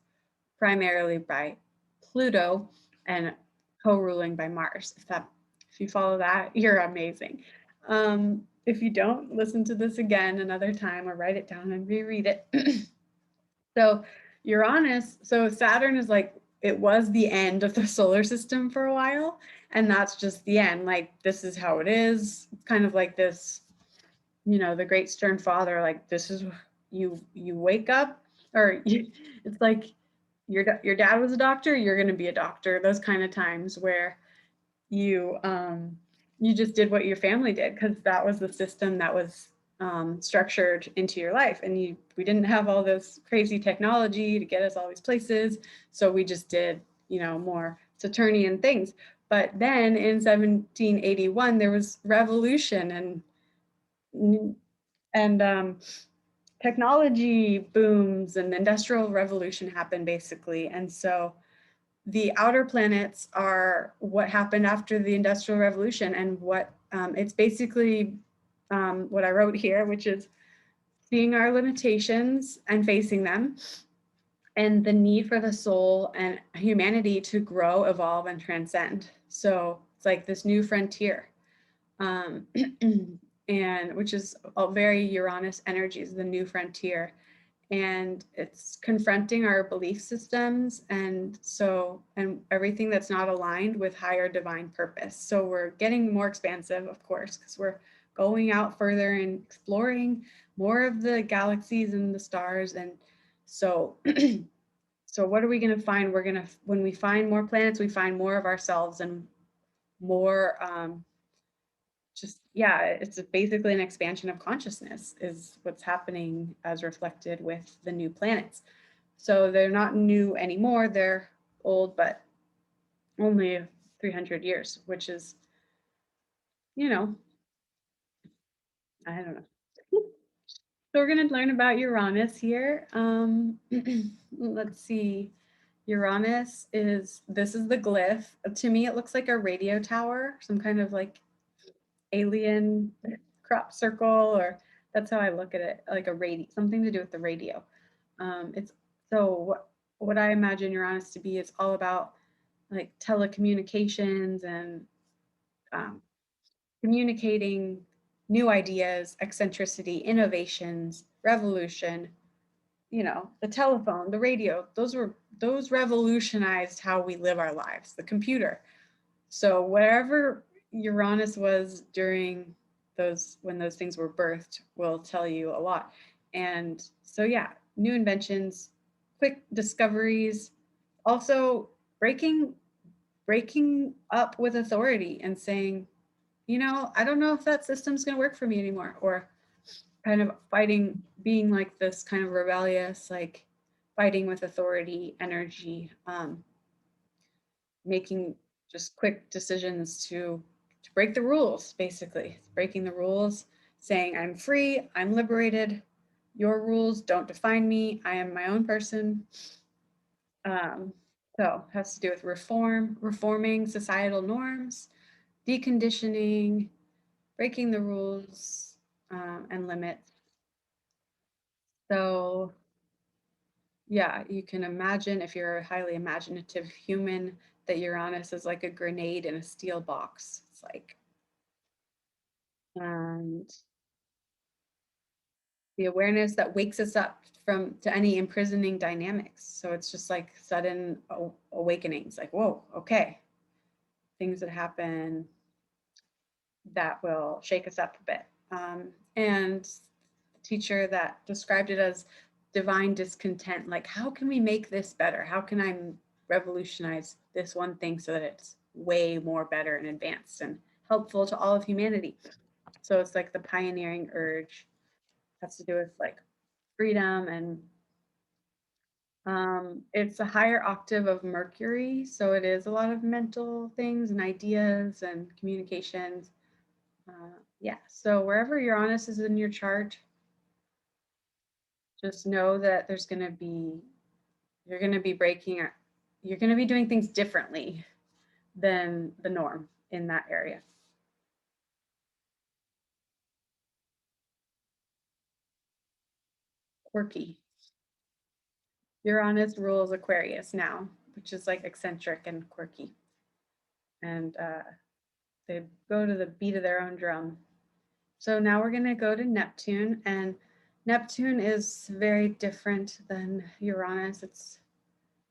primarily by Pluto and co-ruling by Mars. If you follow that, you're amazing. If you don't, listen to this again another time or write it down and reread it. So Uranus, so Saturn is like, it was the end of the solar system for a while, and that's just the end. Like, this is how it is. It's kind of like this, the great stern father, like, this is, you wake up, or it's like your dad was a doctor, you're going to be a doctor. Those kind of times where you you just did what your family did because that was the system that was structured into your life, and we didn't have all this crazy technology to get us all these places, so we just did more Saturnian things. But then in 1781 there was revolution and technology booms, and the industrial revolution happened basically. And so the outer planets are what happened after the industrial revolution, and what it's basically what I wrote here, which is seeing our limitations and facing them, and the need for the soul and humanity to grow, evolve, and transcend. So it's like this new frontier, and which is all very Uranus energies, the new frontier. And it's confronting our belief systems and everything that's not aligned with higher divine purpose. So we're getting more expansive, of course, because we're going out further and exploring more of the galaxies and the stars. And so so what are we going to find? When we find more planets, we find more of ourselves and more it's basically an expansion of consciousness is what's happening as reflected with the new planets. So they're not new anymore, they're old, but only 300 years, which is, I don't know. So we're going to learn about Uranus here. Let's see. Uranus this is the glyph. To me, it looks like a radio tower, some kind of like alien crop circle, or that's how I look at it, like a radio, something to do with the radio. It's so what I imagine Uranus to be is all about like telecommunications and communicating new ideas, eccentricity, innovations, revolution. The telephone, the radio, those revolutionized how we live our lives. The computer. So wherever Uranus was during when those things were birthed will tell you a lot. And so new inventions, quick discoveries, also breaking up with authority and saying, I don't know if that system's going to work for me anymore, or kind of fighting, being like this kind of rebellious, like fighting with authority energy, making just quick decisions to break the rules, basically breaking the rules, saying I'm free, I'm liberated, your rules don't define me, I am my own person. So it has to do with reforming societal norms, deconditioning, breaking the rules and limits. So you can imagine, if you're a highly imaginative human, that Uranus is like a grenade in a steel box. It's like, and the awareness that wakes us up to any imprisoning dynamics. So it's just like sudden awakenings, like, whoa, okay, things that happen that will shake us up a bit. And the teacher that described it as divine discontent, like, how can we make this better? How can I revolutionize this one thing so that it's way more better and advanced and helpful to all of humanity? So it's like the pioneering urge has to do with like freedom, and it's a higher octave of Mercury, so it is a lot of mental things and ideas and communications. Yeah, so wherever Uranus is in your chart, just know that there's going to be, you're going to be breaking, you're going to be doing things differently than the norm in that area. Quirky. Uranus rules Aquarius now, which is like eccentric and quirky. And they go to the beat of their own drum. So now we're going to go to Neptune, and Neptune is very different than Uranus. It's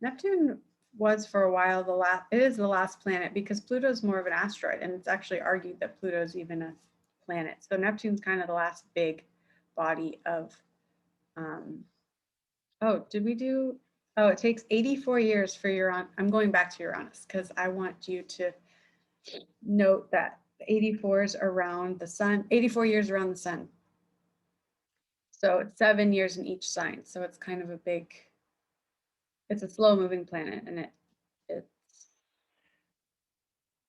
Neptune was for a while it is the last planet because Pluto's more of an asteroid, and it's actually argued that Pluto's even a planet. So Neptune's kind of the last big body of oh, did we do oh, it takes 84 years for Uranus. I'm going back to Uranus because I want you to note that 84 is around the sun, 84 years around the sun. So it's 7 years in each sign. So it's kind of a big, it's a slow moving planet, and it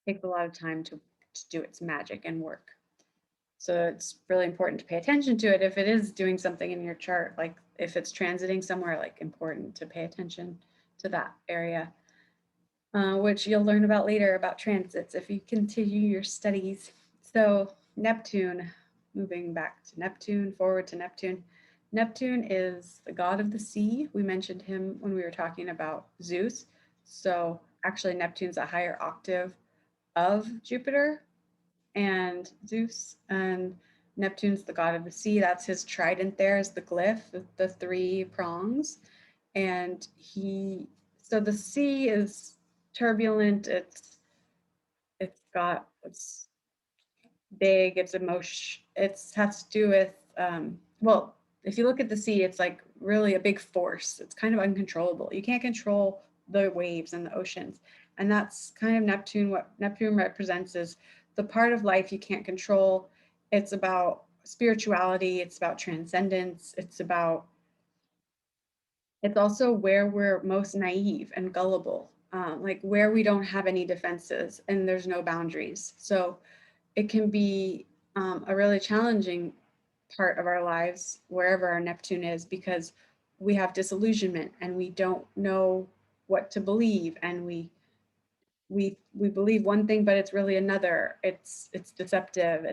takes a lot of time to do its magic and work. So it's really important to pay attention to it if it is doing something in your chart, like if it's transiting somewhere, like important to pay attention to that area, which you'll learn about later about transits if you continue your studies. So Neptune, moving back to Neptune, forward to Neptune. Neptune is the god of the sea. We mentioned him when we were talking about Zeus. So actually Neptune's a higher octave of Jupiter and Zeus, and Neptune's the god of the sea. That's his trident there is the glyph with the three prongs. And so the sea is turbulent. It's big, it's emotion, it has to do with, well, if you look at the sea, it's like really a big force. It's kind of uncontrollable. You can't control the waves and the oceans. And that's kind of Neptune. What Neptune represents is the part of life you can't control. It's about spirituality, it's about transcendence, it's also where we're most naive and gullible, like where we don't have any defenses and there's no boundaries. So it can be a really challenging part of our lives wherever our Neptune is, because we have disillusionment and we don't know what to believe, and we believe one thing but it's really another. It's deceptive.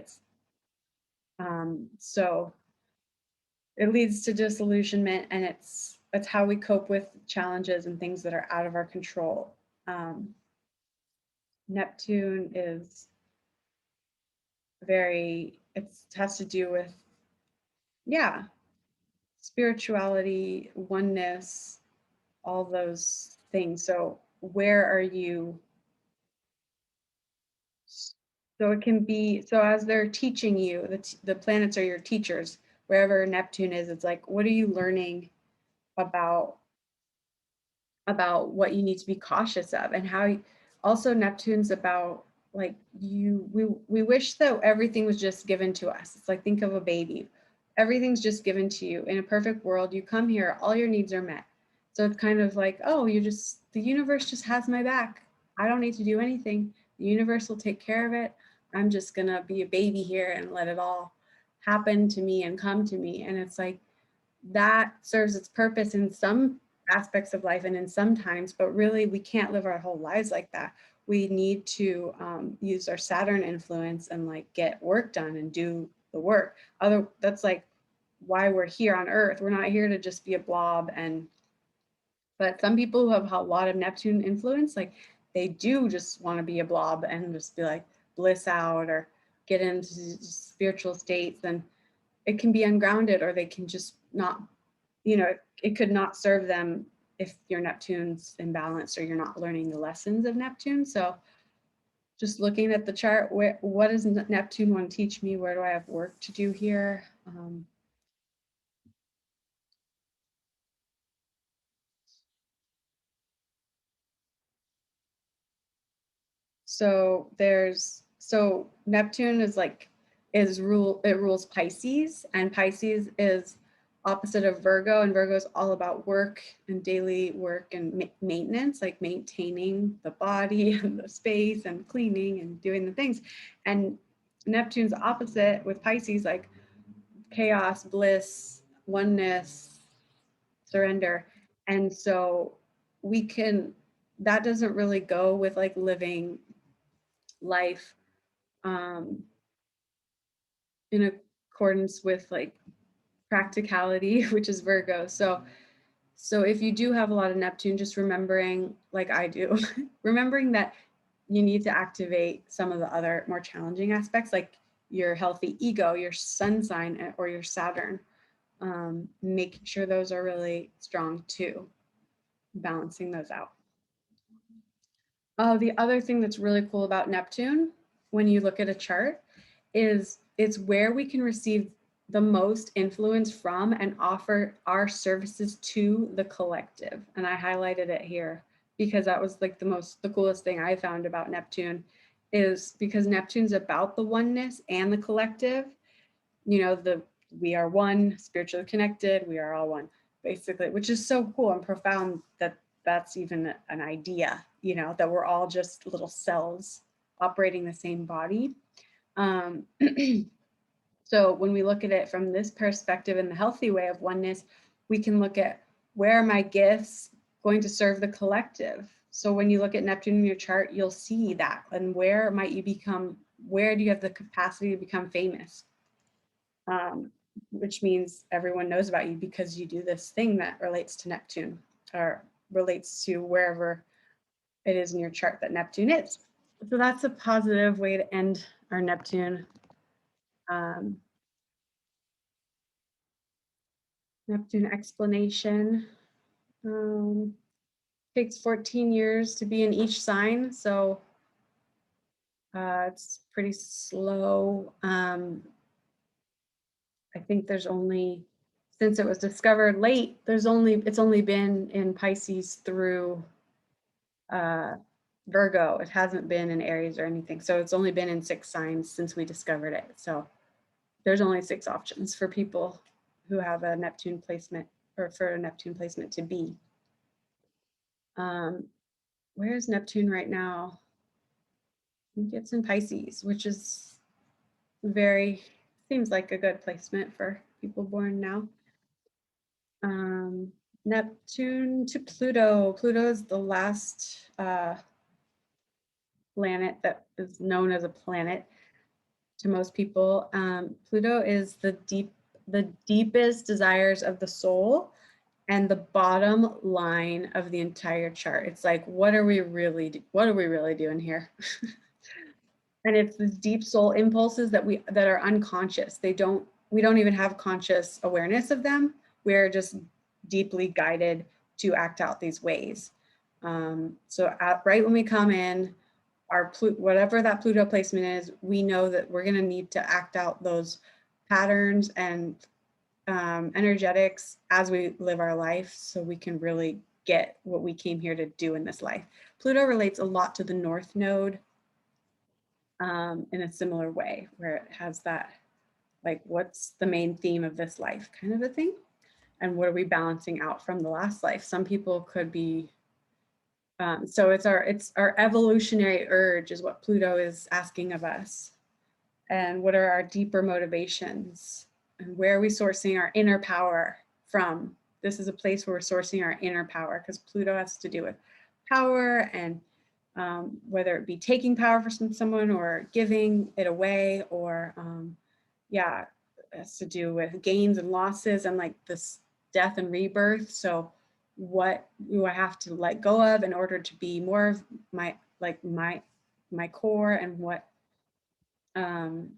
So it leads to disillusionment, and it's how we cope with challenges and things that are out of our control. Neptune is it has to do with, yeah, spirituality, oneness, all those things. So where are you? So it can be, so as they're teaching you, the planets are your teachers. Wherever Neptune is, it's like, what are you learning about what you need to be cautious of, and how also Neptune's about, like, we wish that everything was just given to us. It's like, think of a baby. Everything's just given to you. In a perfect world, you come here, all your needs are met. So it's kind of like, oh, the universe just has my back. I don't need to do anything. The universe will take care of it. I'm just gonna be a baby here and let it all happen to me and come to me. And it's like, that serves its purpose in some aspects of life and in some times, but really we can't live our whole lives like that. We need to use our Saturn influence and like get work done and do the work. That's like why we're here on Earth. We're not here to just be a blob. But some people who have a lot of Neptune influence, like they do just want to be a blob and just be like bliss out or get into spiritual states, and it can be ungrounded, or they can just not, it could not serve them if your Neptune's imbalanced or you're not learning the lessons of Neptune. So just looking at the chart, what does Neptune want to teach me? Where do I have work to do here? So Neptune it rules Pisces, and Pisces is opposite of Virgo, and Virgo is all about work and daily work and maintenance, like maintaining the body and the space and cleaning and doing the things. And Neptune's opposite with Pisces, like chaos, bliss, oneness, surrender. And so we can, that doesn't really go with like living life um, in accordance with like practicality, which is Virgo. So if you do have a lot of Neptune, just remembering, like I do, remembering that you need to activate some of the other more challenging aspects, like your healthy ego, your sun sign, or your Saturn. Making sure those are really strong too, balancing those out. The other thing that's really cool about Neptune, when you look at a chart, is it's where we can receive the most influence from and offer our services to the collective. And I highlighted it here because that was like the coolest thing I found about Neptune, is because Neptune's about the oneness and the collective. We are one, spiritually connected, we are all one, basically, which is so cool and profound that that's even an idea, that we're all just little cells operating the same body. um, so when we look at it from this perspective, in the healthy way of oneness, we can look at, where are my gifts going to serve the collective? So when you look at Neptune in your chart, you'll see that. And where do you have the capacity to become famous? um, which means everyone knows about you because you do this thing that relates to Neptune, or relates to wherever it is in your chart that Neptune is. So that's a positive way to end our Neptune. Um, Neptune explanation. Um, Takes 14 years to be in each sign, so it's pretty slow. I think since it was discovered late, it's only been in Pisces through uh, Virgo. It hasn't been in Aries or anything. So it's only been in 6 signs since we discovered it. So there's only 6 options for people who have a Neptune placement, or for a Neptune placement to be. Um, where's Neptune right now? I think it's in Pisces, which is seems like a good placement for people born now. Um, Neptune to Pluto. Pluto is the last planet that is known as a planet to most people. Pluto is the deepest desires of the soul and the bottom line of the entire chart. It's like, what are we really doing here? And it's these deep soul impulses that are unconscious. We don't even have conscious awareness of them. We're just deeply guided to act out these ways. Right when we come in, whatever that Pluto placement is, we know that we're going to need to act out those patterns and energetics as we live our life, so we can really get what we came here to do in this life. Pluto relates a lot to the North Node, in a similar way, where it has that, like, what's the main theme of this life kind of a thing, and what are we balancing out from the last life. Some people could be so it's our evolutionary urge is what Pluto is asking of us. And what are our deeper motivations? And where are we sourcing our inner power from? This is a place where we're sourcing our inner power, because Pluto has to do with power, and whether it be taking power from someone or giving it away, or yeah, it has to do with gains and losses and like this death and rebirth. So what do I have to let go of in order to be more of my core, and what um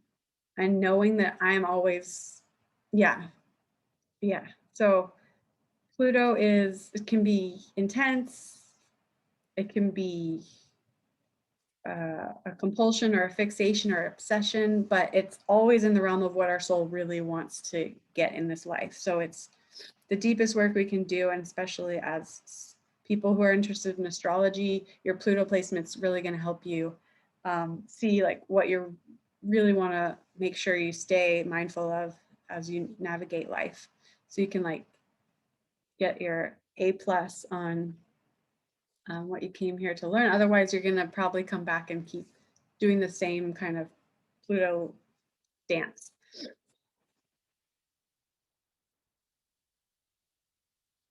and knowing that I'm always, yeah, yeah. So Pluto it can be intense, it can be a compulsion or a fixation or obsession, but it's always in the realm of what our soul really wants to get in this life. So it's the deepest work we can do, and especially as people who are interested in astrology, your Pluto placement's really going to help you see like what you really want to make sure you stay mindful of as you navigate life, so you can like get your A+ on what you came here to learn. Otherwise, you're going to probably come back and keep doing the same kind of Pluto dance.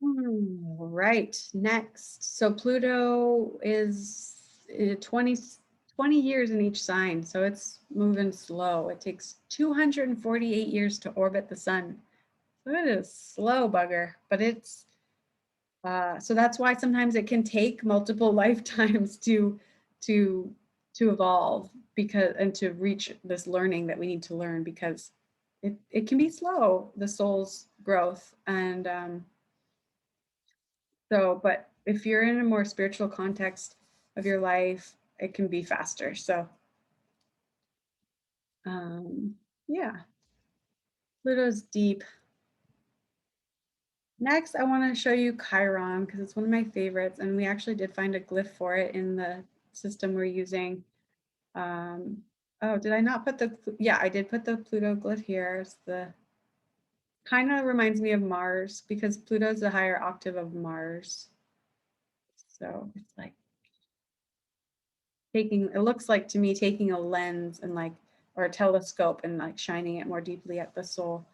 Right, next. So Pluto is 20 years in each sign, so it's moving slow. It takes 248 years to orbit the sun. So it is slow bugger, but it's so that's why sometimes it can take multiple lifetimes to to evolve because and to reach this learning that we need to learn because it can be slow, the soul's growth. And so, but if you're in a more spiritual context of your life, it can be faster. So, yeah, Pluto's deep. Next, I want to show you Chiron because it's one of my favorites, and we actually did find a glyph for it in the system we're using. Um, oh, did I not put the? Yeah, I did put the Pluto glyph here. It's the kind of reminds me of Mars because Pluto's a higher octave of Mars. So it's like taking, it looks like to me taking a lens and like, or a telescope and like shining it more deeply at the soul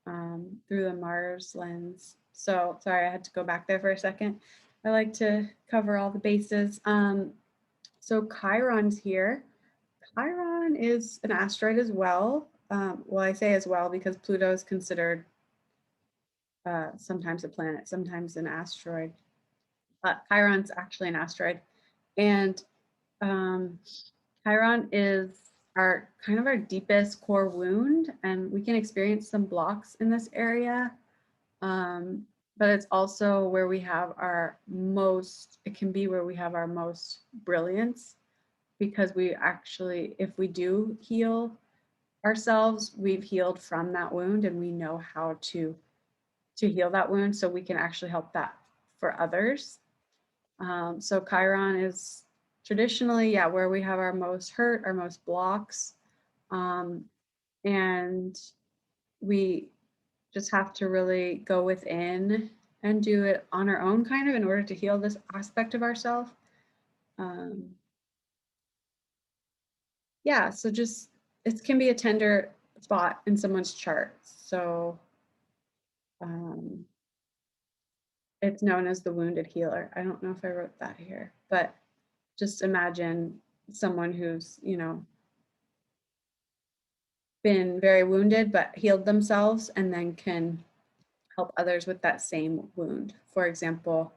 through the Mars lens. So sorry, I had to go back there for a second. I like to cover all the bases. So Chiron's here. Chiron is an asteroid as well. Well, I say as well because Pluto is considered sometimes a planet, sometimes an asteroid. Chiron's actually an asteroid. And um, Chiron is our kind of our deepest core wound, and we can experience some blocks in this area. But it's also where we have our most, it can be where we have our most brilliance because we actually, if we do heal ourselves, we've healed from that wound and we know how to heal that wound so we can actually help that for others. So Chiron is traditionally, yeah, where we have our most hurt, our most blocks. Um, and we just have to really go within and do it on our own kind of in order to heal this aspect of ourselves. Um, yeah, so just it can be a tender spot in someone's chart. So um, it's known as the wounded healer. I don't know if I wrote that here, but just imagine someone who's, you know, been very wounded but healed themselves and then can help others with that same wound. For example,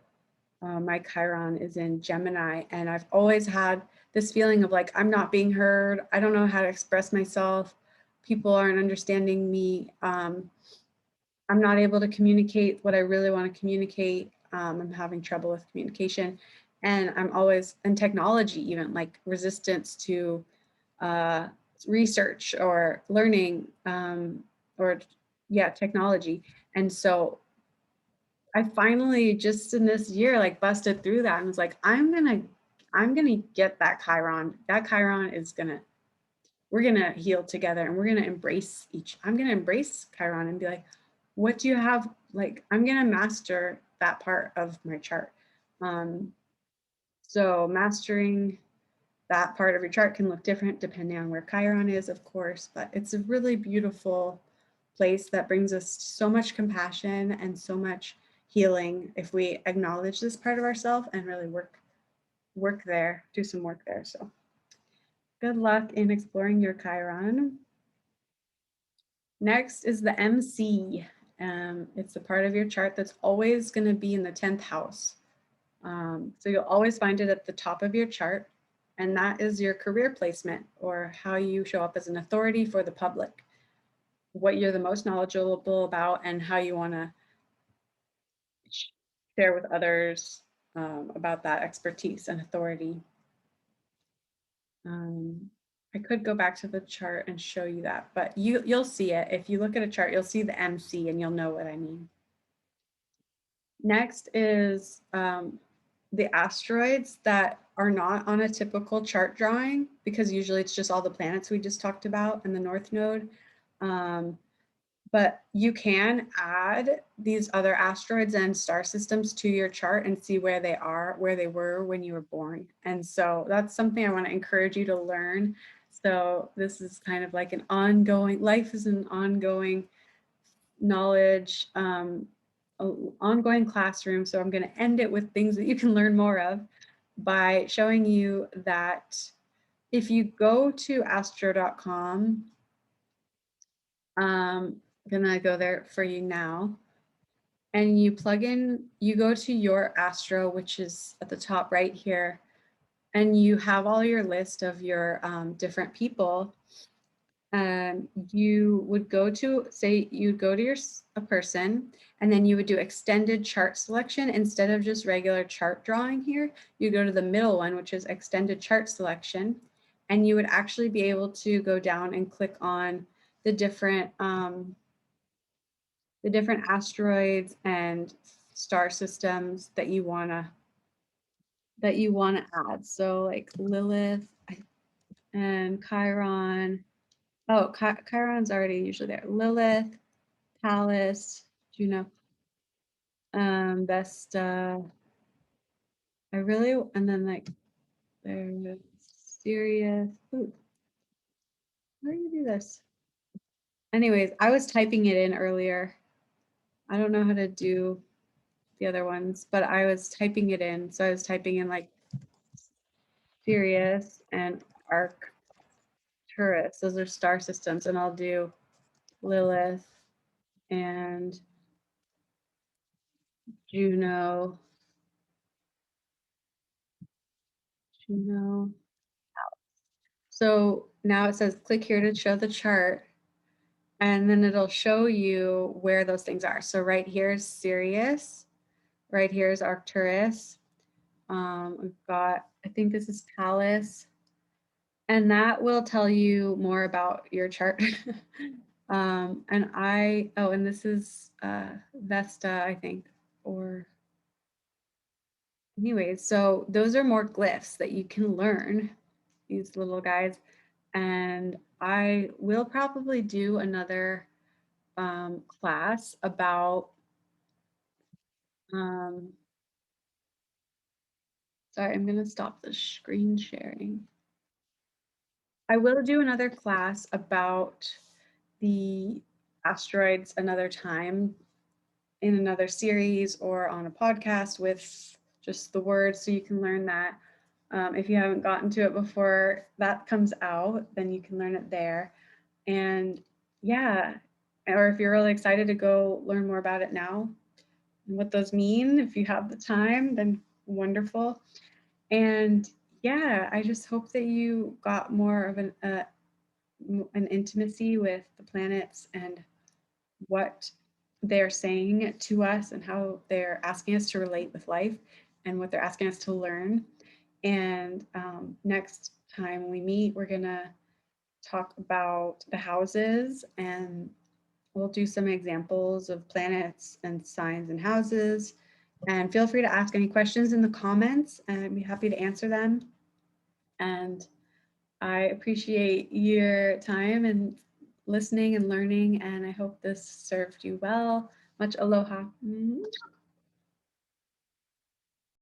my Chiron is in Gemini, and I've always had this feeling of like, I'm not being heard. I don't know how to express myself. People aren't understanding me. I'm not able to communicate what I really want to communicate. I'm having trouble with communication. And I'm always in technology, even like resistance to uh, research or learning or yeah, technology. And so I finally just in this year like busted through that and was like, I'm gonna get that Chiron. That Chiron is gonna, we're gonna heal together and we're gonna embrace each. I'm gonna embrace Chiron and be like, what do you have? Like, I'm gonna master that part of my chart. Um, so mastering that part of your chart can look different depending on where Chiron is, of course, but it's a really beautiful place that brings us so much compassion and so much healing if we acknowledge this part of ourselves and really work there, do some work there. So good luck in exploring your Chiron. Next is the MC. It's the part of your chart that's always going to be in the 10th house. So you'll always find it at the top of your chart. And that is your career placement or how you show up as an authority for the public, what you're the most knowledgeable about, and how you want to share with others about that expertise and authority. I could go back to the chart and show you that, but you'll see it. If you look at a chart, you'll see the MC and you'll know what I mean. Next is the asteroids that are not on a typical chart drawing because usually it's just all the planets we just talked about and the North Node. But you can add these other asteroids and star systems to your chart and see where they are, where they were when you were born. And so that's something I want to encourage you to learn So this is kind of like an ongoing, life is an ongoing knowledge, ongoing classroom. So I'm going to end it with things that you can learn more of by showing you that if you go to astro.com, I'm gonna go there for you now, and you plug in, you go to your Astro, which is at the top right here, and you have all your list of your different people. You would go to, say you'd go to a person, and then you would do extended chart selection instead of just regular chart drawing here. You go to the middle one, which is extended chart selection, and you would actually be able to go down and click on the different asteroids and star systems that you wanna add. So like Lilith and Chiron. Oh, Chiron's already usually there. Lilith, Pallas, Juno, Vesta. And then like there's Sirius. Ooh, how do you do this? Anyways, I was typing it in earlier. I don't know how to do the other ones, but I was typing it in. So I was typing in like Sirius and Arcturus. Those are star systems, and I'll do Lilith and Juno. Juno. So now it says click here to show the chart, and then it'll show you where those things are. So right here is Sirius, right here is Arcturus. We've got, I think this is Pallas, and that will tell you more about your chart. And this is Vesta, I think, or anyways, so those are more glyphs that you can learn, these little guys. And I will probably do another class about, sorry, I'm going to stop the screen sharing. I will do another class about the asteroids another time in another series or on a podcast with just the words, so you can learn that. If you haven't gotten to it before that comes out, then you can learn it there. And yeah, or if you're really excited to go learn more about it now and what those mean, if you have the time, then wonderful. And yeah, I just hope that you got more of an intimacy with the planets and what they're saying to us and how they're asking us to relate with life and what they're asking us to learn. And next time we meet, we're gonna talk about the houses, and we'll do some examples of planets and signs and houses. And feel free to ask any questions in the comments, and I'd be happy to answer them. And I appreciate your time and listening and learning, and I hope this served you well. Much aloha.